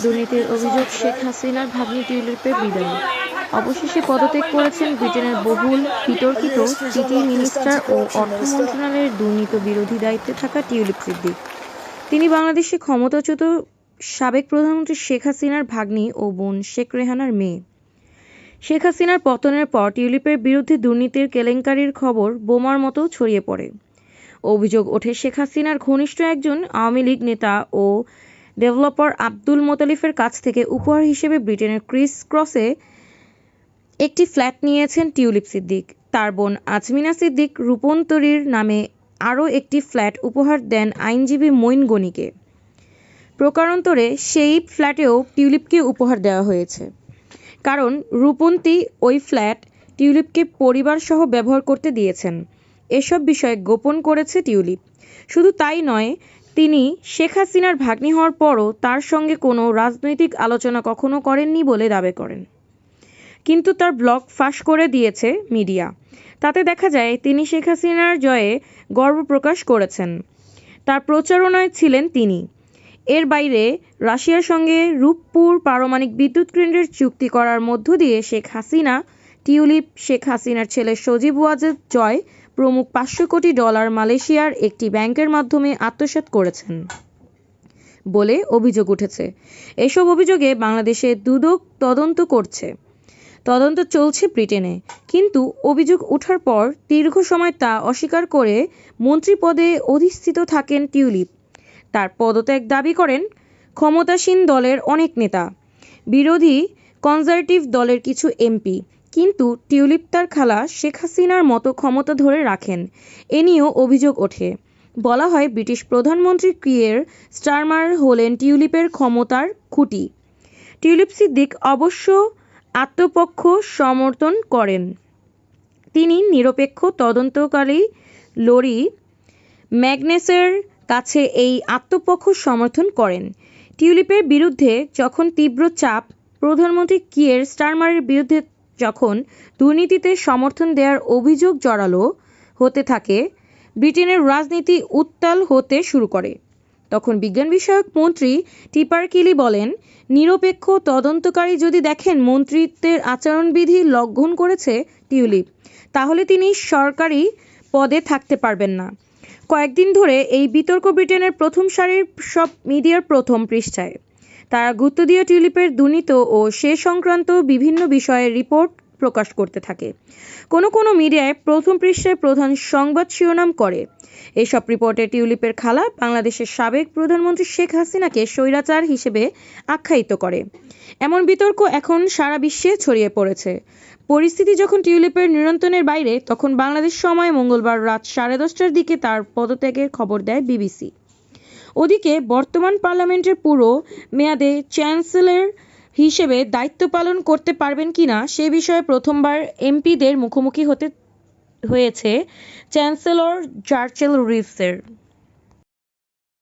দুর্নীতির অভিযোগ, শেখ হাসিনার ভাগ্নি টিউলিপের বিদায়। অবশেষে পদত্যাগ করেছেন ব্রিটেনের বহুল বিতর্কিত সিটি মিনিস্টার ও অর্থ মন্ত্রণালয়ের দুর্নীতি বিরোধী দায়িত্বে থাকা টিউলিপ সিদ্দিক। তিনি বাংলাদেশে ক্ষমতাচ্যুত সাবেক প্রধানমন্ত্রী শেখ হাসিনার ভাগ্নি ও বোন শেখ রেহানার মেয়ে। শেখ হাসিনার পতনের পর টিউলিপের বিরুদ্ধে দুর্নীতির কেলেঙ্কারির খবর বোমার মতো ছড়িয়ে পড়ে। অভিযোগ ওঠে শেখ হাসিনার ঘনিষ্ঠ একজন আওয়ামী লীগ নেতা ও ডেভেলপার আব্দুল মোতালিফের কাছ থেকে উপহার হিসেবে ব্রিটেনের ক্রিস ক্রসে একটি ফ্ল্যাট নিয়েছেন টিউলিপ সিদ্দিক। তার বোন আজমিনা সিদ্দিক রূপন্তরীর নামে আরও একটি ফ্ল্যাট উপহার দেন আইনজীবী মঈন গনিকে। প্রকারান্তরে সেই ফ্ল্যাটেও টিউলিপকে উপহার দেওয়া হয়েছে, কারণ রূপন্তী ওই ফ্ল্যাট টিউলিপকে পরিবারসহ ব্যবহার করতে দিয়েছেন। এসব বিষয়ে গোপন করেছে টিউলিপ। শুধু তাই নয়, তিনি শেখ হাসিনার ভাগ্নি হওয়ার পরও তার সঙ্গে কোনো রাজনৈতিক আলোচনা কখনো করেননি বলে দাবি করেন। কিন্তু তার ব্লগ ফাঁস করে দিয়েছে মিডিয়া। তাতে দেখা যায় তিনি শেখ হাসিনার জয়ে গর্ব প্রকাশ করেছেন। তার প্রচারণায় ছিলেন তিনি। এর বাইরে রাশিয়ার সঙ্গে রূপপুর পারমাণবিক বিদ্যুৎ কেন্দ্রের চুক্তি করার মধ্য দিয়ে শেখ হাসিনা, টিউলিপ, শেখ হাসিনার ছেলে সজীব ওয়াজেদ জয় প্রমুখ $500 কোটি মালয়েশিয়ার একটি ব্যাংকের মাধ্যমে আত্মসাৎ করেছেন বলে অভিযোগ উঠেছে। এসব অভিযোগে বাংলাদেশে দুদক তদন্ত করছে। তদন্ত চলছে ব্রিটেনে। কিন্তু অভিযোগ ওঠার পর দীর্ঘ সময় তা অস্বীকার করে মন্ত্রী পদে অধিষ্ঠিত থাকেন টিউলিপ। তার পদত্যাগ দাবি করেন ক্ষমতাসীন দলের অনেক নেতা, বিরোধী কনজারভেটিভ দলের কিছু এমপি। কিন্তু টিউলিপ তার খালা শেখ হাসিনার মতো ক্ষমতা ধরে রাখেন, এ নিয়েও অভিযোগ ওঠে। বলা হয় ব্রিটিশ প্রধানমন্ত্রী কিয়ের স্টারমার হলেন টিউলিপের ক্ষমতার খুঁটি। টিউলিপ সিদ্দিক অবশ্য আত্মপক্ষ সমর্থন করেন। তিনি নিরপেক্ষ তদন্তকারী লরি ম্যাগনেসের কাছে এই আত্মপক্ষ সমর্থন করেন। টিউলিপের বিরুদ্ধে যখন তীব্র চাপ, প্রধানমন্ত্রী কিয়ের স্টারমারের বিরুদ্ধে যখন দুর্নীতিতে সমর্থন দেওয়ার অভিযোগ জোরালো হতে থাকে, ব্রিটেনের রাজনীতি উত্তাল হতে শুরু করে, তখন বিজ্ঞান বিষয়ক মন্ত্রী টিপার কিলি বলেন, নিরপেক্ষ তদন্তকারী যদি দেখেন মন্ত্রিত্বের আচরণবিধি লঙ্ঘন করেছে টিউলিপ, তাহলে তিনি সরকারি পদে থাকতে পারবেন না। কয়েকদিন ধরে এই বিতর্ক ব্রিটেনের প্রথম সারির সব মিডিয়ার প্রথম পৃষ্ঠায়। তারা গুরুত্ব দিয়ে টিউলিপের দুর্নীতি ও সে সংক্রান্ত বিভিন্ন বিষয়ে রিপোর্ট প্রকাশ করতে থাকে। কোনো মিডিয়ায় প্রথম পৃষ্ঠায় প্রধান সংবাদ শিরোনাম করে। এসব রিপোর্টে টিউলিপের খালা বাংলাদেশের সাবেক প্রধানমন্ত্রী শেখ হাসিনাকে স্বৈরাচার হিসেবে আখ্যায়িত করে। এমন বিতর্ক এখন সারা বিশ্বে ছড়িয়ে পড়েছে। পরিস্থিতি যখন টিউলিপের নিয়ন্ত্রণের বাইরে, তখন বাংলাদেশ সময় মঙ্গলবার রাত 10:30টার দিকে তার পদত্যাগের খবর দেয় বিবিসি। ওদিকে বর্তমান পার্লামেন্টের পুরো মেয়াদে চ্যান্সেলর হিসেবে দায়িত্ব পালন করতে পারবেন কিনা সে বিষয়ে প্রথমবার এমপিদের মুখোমুখি হতে হয়েছে চ্যান্সেলর চার্চিল রিভসের।